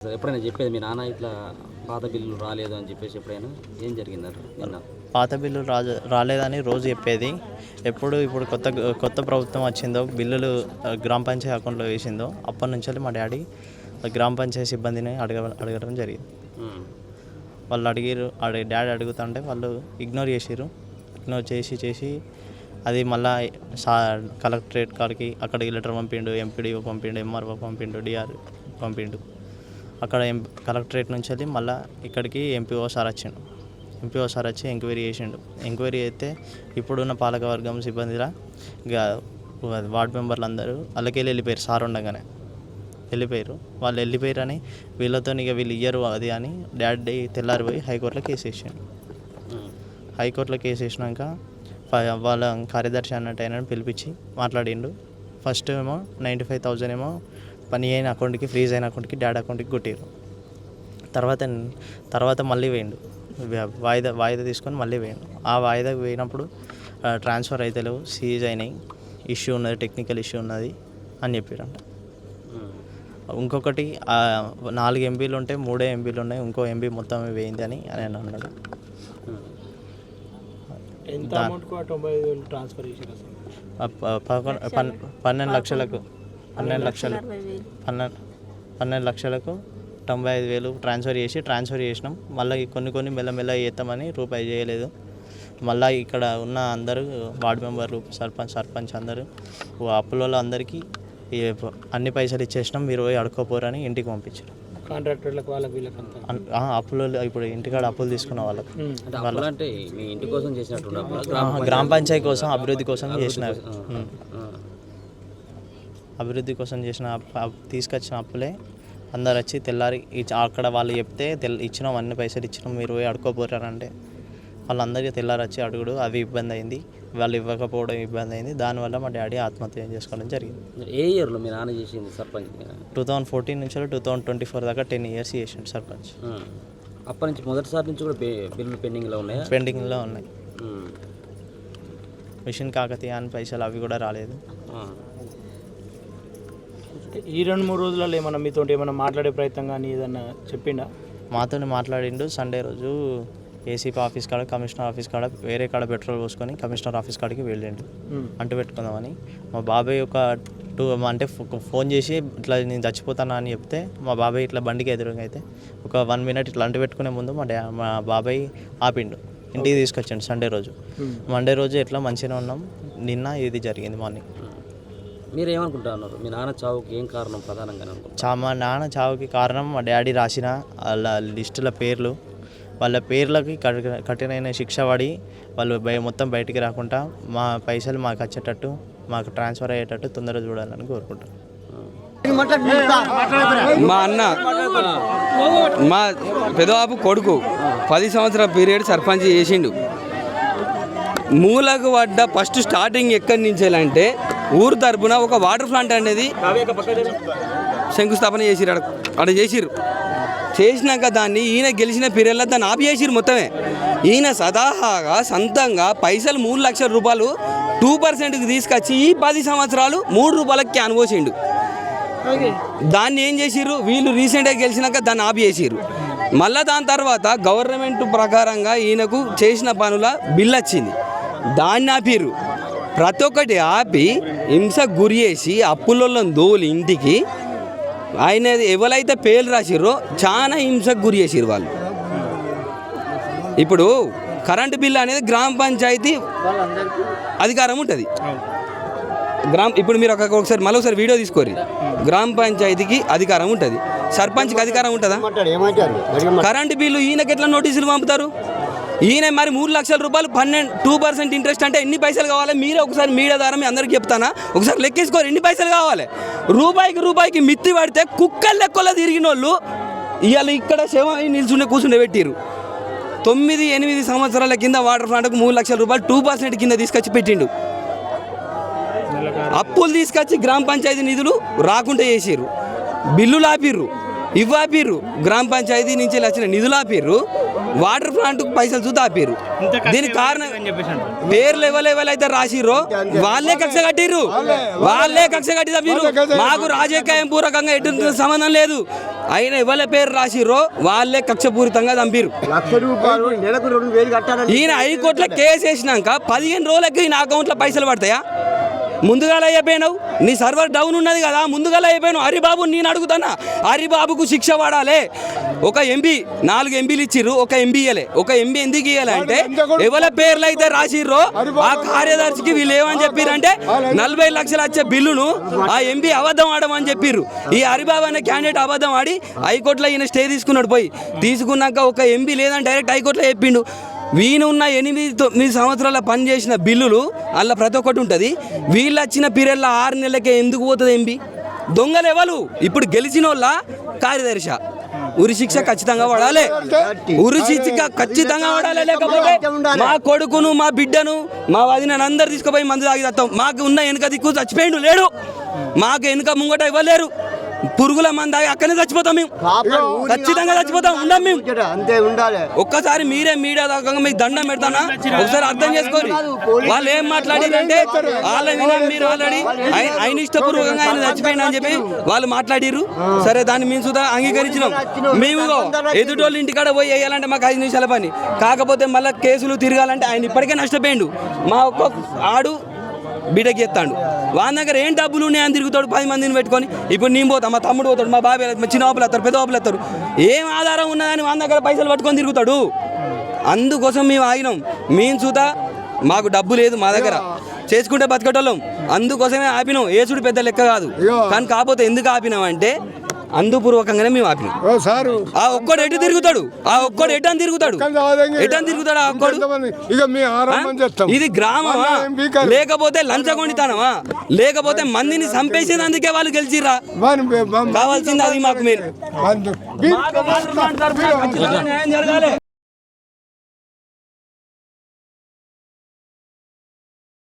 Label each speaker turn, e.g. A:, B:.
A: ఎప్పుడైనా చెప్పేది మీ నాన్న ఇట్లా పాత బిల్లులు రాలేదు అని చెప్పేసి ఎప్పుడైనా ఏం జరిగిందంటారు నిన్న?
B: పాత బిల్లులు రాలేదని రోజు చెప్పేది. ఇప్పుడు కొత్త కొత్త ప్రభుత్వం వచ్చిందో బిల్లులు గ్రామ పంచాయతీ అకౌంట్లో వేసిందో అప్పటి నుంచి మా డాడీ గ్రామ పంచాయతీ సిబ్బందిని అడగడం జరిగింది. వాళ్ళు డాడీ అడుగుతుంటే వాళ్ళు ఇగ్నోర్ చేసి అది మళ్ళీ కలెక్టరేట్ కాడికి అక్కడికి లెటర్ పంపిండు, ఎంపీడీఓ పంపిండు, ఎంఆర్ఓ పంపిండు, డిఆర్ పంపిండు. అక్కడ కలెక్టరేట్ నుంచి వెళ్ళి మళ్ళీ ఇక్కడికి ఎంపీఓ సార్ వచ్చి ఎంక్వైరీ చేసిండు. ఎంక్వైరీ అయితే ఇప్పుడున్న పాలకవర్గం సిబ్బందిలా ఇక వార్డు మెంబర్లు అందరూ అల్లకెళ్ళి వెళ్ళిపోయారు. సార్ ఉండగానే వెళ్ళిపోయారు. వాళ్ళు వెళ్ళిపోయారని వీళ్ళతో ఇక వీళ్ళు ఇయ్యరు అది అని డాడీ తెల్లారిపోయి హైకోర్టులో కేసు వేసిండు. హైకోర్టులో కేసు వేసినాక వాళ్ళ కార్యదర్శి అన్నట్టు అయినా పిలిపించి మాట్లాడిండు. ఫస్ట్ ఏమో 95,000 ఏమో పని అయిన అకౌంట్కి ఫ్రీజ్ అయిన అకౌంట్కి డాడీ అకౌంట్కి కొట్టారు. తర్వాత మళ్ళీ వేయండు, వాయిదా తీసుకొని మళ్ళీ వేయండు. ఆ వాయిదా వేయినప్పుడు ట్రాన్స్ఫర్ అయితే లేవు, సీజ్ అయినాయి, ఇష్యూ ఉన్నది, టెక్నికల్ ఇష్యూ ఉన్నది అని చెప్పారంట. ఇంకొకటి 4 ఎంపీలు ఉంటే 3 ఎంపీలు ఉన్నాయి, ఇంకో ఎంపీ మొత్తం వేయింది అని ఆయన అన్నాడు.
C: ఎంత అమౌంట్ 95,000 ట్రాన్స్ఫర్ చేశారు?
B: 12 లక్షలకు 95,000 ట్రాన్స్ఫర్ చేసినాం. మళ్ళీ కొన్ని మెల్లమెల్ల చేస్తామని రూపాయి చేయలేదు. మళ్ళీ ఇక్కడ ఉన్న అందరూ వార్డు మెంబర్లు, సర్పంచ్ అందరూ అప్పుల అందరికీ అన్ని పైసలు ఇచ్చేసినాం, మీరు పోయి అడుక్కోపోరని ఇంటికి పంపించారు.
C: కాంట్రాక్టర్లకు వాళ్ళకి
B: అప్పులు ఇప్పుడు ఇంటికాడ అప్పులు తీసుకున్న వాళ్ళకు
A: అంటే మీ ఇంటి కోసం చేసినట్టు
B: గ్రామ పంచాయతీ కోసం అభివృద్ధి కోసం చేసినారు. అభివృద్ధి కోసం తీసుకొచ్చిన అప్పులే అందరు వచ్చి తెల్లారి అక్కడ వాళ్ళు చెప్తే ఇచ్చినాం, అన్ని పైసలు ఇచ్చినాం, మీరు పోయి అడుక్కోపోరారంటే వాళ్ళందరికీ తెల్లారి వచ్చి అడుగుడు అవి ఇబ్బంది అయింది, వాళ్ళు ఇవ్వకపోవడం ఇబ్బంది అయింది. దానివల్ల మా డాడీ ఆత్మహత్య చేసుకోవడం జరిగింది.
A: ఏ ఇయర్లో మీ నాన్న చేసింది సర్పంచ్?
B: 2014 నుంచి 2024 దాకా 10 years చేసిండు సర్పంచ్.
A: అప్పటి నుంచి మొదటిసారి నుంచి కూడా బిల్లులు పెండింగ్లో ఉన్నాయి.
B: మిషన్ కాకతీయ అని పైసలు అవి కూడా రాలేదు.
C: ఈ 2-3 రోజులలో మీతో ఏమైనా మాట్లాడే ప్రయత్నం కానీ ఏదన్నా చెప్పిండా?
B: మాతో మాట్లాడిండు. సండే రోజు ఏసీపీ ఆఫీస్ కాడ, కమిషనర్ ఆఫీస్ కాడ వేరే కాడ పెట్రోల్ పోసుకొని కమిషనర్ ఆఫీస్ కాడికి వెళ్ళిండు అంటు పెట్టుకుందామని. మా బాబాయ్ ఫోన్ చేసి ఇట్లా నేను చచ్చిపోతానా అని చెప్తే మా బాబాయ్ ఇట్లా బండికి ఎదురుగా అయితే ఒక 1 minute ఇట్లా అంటు పెట్టుకునే ముందు మా బాబాయ్ ఆపిండు, ఇంటికి తీసుకొచ్చాడు. మండే రోజు ఎట్లా మంచిగానే ఉన్నాం. నిన్న ఇది జరిగింది మార్నింగ్.
A: మీరు ఏమనుకుంటా ఉన్నారు? మీ నాన్న చావుకి ఏం కారణం ప్రధానంగా?
B: మా నాన్న చావుకి కారణం మా డాడీ రాసిన వాళ్ళ లిస్టుల పేర్లు, వాళ్ళ పేర్లకి కఠినమైన శిక్ష పడి వాళ్ళు మొత్తం బయటికి రాకుండా మా పైసలు మాకు వచ్చేటట్టు, మాకు ట్రాన్స్ఫర్ అయ్యేటట్టు తొందరగా చూడాలని కోరుకుంటాం.
D: మా అన్న మా పెదబాబు కొడుకు 10 సంవత్సరాల పీరియడ్ సర్పంచ్ చేసిండు. మూలకు పడ్డ ఫస్ట్ స్టార్టింగ్ ఎక్కడి నుంచి అంటే ఊరు తరపున ఒక వాటర్ ప్లాంట్ అనేది శంకుస్థాపన చేసిరు. అక్కడ చేసినాక దాన్ని ఈయన గెలిచిన పీరియడ్లో దాన్ని ఆపి చేసిరు మొత్తమే. ఈయన సదాహాగా సొంతంగా పైసలు 3 లక్షల రూపాయలు 2%కి తీసుకొచ్చి ఈ 10 సంవత్సరాలు 3 రూపాయలకి అనుభవించిండు. దాన్ని ఏం చేసిర్రు వీళ్ళు రీసెంట్గా గెలిచినాక దాన్ని ఆపి చేసిర్రు. మళ్ళీ దాని తర్వాత గవర్నమెంట్ ప్రకారంగా ఈయనకు చేసిన పనుల బిల్ వచ్చింది, దాన్ని ఆపిర్రు. ప్రతి ఒక్కటి ఆపి హింసకు గురి చేసి అప్పులలో దోలి ఇంటికి ఆయన ఎవరైతే పేర్లు రాసిర్రో చాలా హింసకు గురి చేసిర్రు వాళ్ళు. ఇప్పుడు కరెంటు బిల్లు అనేది గ్రామ పంచాయతీ అధికారం ఉంటుంది. ఇప్పుడు మీరు ఒకసారి మళ్ళీ వీడియో తీసుకోరు. గ్రామ పంచాయతీకి అధికారం ఉంటుంది, సర్పంచ్కి అధికారం ఉంటుందా? కరెంటు బిల్లు ఈయనకి ఎట్లా నోటీసులు పంపుతారు? ఈయన మరి 3 లక్షల రూపాయలు 2% ఇంట్రెస్ట్ అంటే ఎన్ని పైసలు కావాలి? మీరే ఒకసారి మీడియా ద్వారా మీ అందరికి చెప్తానా, ఒకసారి లెక్కేసుకోరు ఎన్ని పైసలు కావాలి. రూపాయికి మిత్తి పడితే కుక్కలు లెక్కలో తిరిగిన వాళ్ళు ఇవాళ ఇక్కడ శవం కూర్చుండే పెట్టిరు. 9-8 సంవత్సరాల కింద వాటర్ ప్లాంట్కు 3 లక్షల రూపాయలు 2% కింద తీసుకొచ్చి పెట్టిండు. అప్పులు తీసుకొచ్చి గ్రామ పంచాయతీ నిధులు రాకుండా చేసిర్రు, బిల్లులు ఆపిర్రు, ఇవ్వాపిర్రు, గ్రామ పంచాయతీ నుంచి వచ్చిన నిధులు ఆపిర్రు, వాటర్ ప్లాంట్ పైసలు చూద్దా ఆపిర్రు. దీనికి కారణం పేర్లు ఎవరైతే రాసిర్రో వాళ్ళే కక్ష కట్టిర్రు. మీరు మాకు రాజకీయం పూర్వకంగా ఎటు సంబంధం లేదు. ఆయన ఎవరి పేరు రాసిర్రో వాళ్ళే కక్షపూరితంగా చంపిరు. ఈయన హైకోర్టులో కేసు వేసినాక 15 రోజులకి ఈయన అకౌంట్లో పైసలు పడతాయా? ముందుగాల అయిపోయినావు, నీ సర్వర్ డౌన్ ఉన్నది కదా, ముందుగాల అయిపోయినావు. హరిబాబు నేను అడుగుతానా, హరిబాబుకు శిక్ష పడాలి. ఒక ఎంపీ 4 ఎంపీలు ఇచ్చిర్రు, ఒక ఎంపీ ఇయ్యలే. ఒక ఎంపీ ఎందుకు ఇయ్యాలి అంటే ఎవరి పేర్లు అయితే రాసిర్రో ఆ కార్యదర్శికి వీళ్ళు ఏమని చెప్పారంటే 40 లక్షలు వచ్చే బిల్లును ఆ ఎంపీ అబద్ధం ఆడమని చెప్పిర్రు. ఈ హరిబాబు అనే క్యాండిడేట్ అబద్ధం ఆడి హైకోర్టులో ఈయన స్టే తీసుకున్నాడు. పోయి తీసుకున్నాక ఒక ఎంపీ లేదని డైరెక్ట్ హైకోర్టులో చెప్పిండు. వీళ్ళు ఉన్న 8-9 సంవత్సరాల పని చేసిన బిల్లులు అలా ప్రతి ఒక్కటి ఉంటుంది. వీళ్ళు వచ్చిన పీరియడ్లో 6 నెలలకే ఎందుకు పోతుంది ఎంపీ? దొంగలు ఎవరు? ఇప్పుడు గెలిచిన వాళ్ళ కార్యదర్శి ఉరి శిక్ష ఖచ్చితంగా పడాలి. ఉరి శిక్ష ఖచ్చితంగా పడాలి. లేకపోతే మా కొడుకును, మా బిడ్డను, మా వదినను అందరు తీసుకుపోయి మందు తాగి తెస్తాం. మాకు ఉన్న వెనుక దిక్కు చచ్చిపోయిండు లేడు, మాకు వెనుక ముంగట ఇవ్వలేరు. పురుగుల మంది అక్కడనే చచ్చిపోతాం మేము, ఖచ్చితంగా చచ్చిపోతాం. ఉండం మేము. ఒక్కసారి మీరే మీడియా దాకా మీకు దండం పెడతానా, ఒకసారి అర్థం చేసుకోండి. వాళ్ళు ఏం మాట్లాడారంటే వాళ్ళ వినండి. మీరు ఆల్రెడీ ఆయన ఇష్టపూర్వకంగా ఆయన చచ్చిపోయినా అని చెప్పి వాళ్ళు మాట్లాడిర్రు. సరే, దాన్ని మేము సుధా అంగీకరించినాం. మేము ఎదుటోళ్ళు ఇంటికాడ పోయి వేయాలంటే మాకు 5 నిమిషాల పని. కాకపోతే మళ్ళీ కేసులు తిరగాలంటే ఆయన ఇప్పటికే నష్టపోయిండు. మా ఒక్క ఆడు బీటెక్ ఎత్తాడు, వాళ్ళ దగ్గర ఏం డబ్బులు ఉన్నాయని తిరుగుతాడు 10 మందిని పెట్టుకొని. ఇప్పుడు నేను పోతాను, మా తమ్ముడు పోతాడు, మా బాబాయ్, మా చిన్న బాబులు వస్తారు, పెద్ద బాబులు వస్తారు. ఏం ఆధారం ఉన్నదని వాళ్ళ దగ్గర పైసలు పట్టుకొని తిరుగుతాడు. అందుకోసం మేము ఆగినాం. మేము చూతా మాకు డబ్బు లేదు మా దగ్గర, చేసుకుంటే బతకటోళ్ళం. అందుకోసమే ఆపినాం. ఏసుడు పెద్ద లెక్క కాదు. కానీ కాకపోతే ఎందుకు ఆపినాం అంటే అందుపూర్వకంగానే మేము ఆపినాం. ఆ ఒక్కడు ఎటు తిరుగుతాడు, ఆ ఒక్కడు ఎటని తిరుగుతాడు, ఎటని తిరుగుతాడు ఆ ఒక్కడు. ఇది గ్రామమా, లేకపోతే లంచగొండితనమా, లేకపోతే మందిని చంపేసేందుకే వాళ్ళు గెలిచిర్రా? కావాల్సింది అది మాకు. మీరు న్యాయం జరగాలి.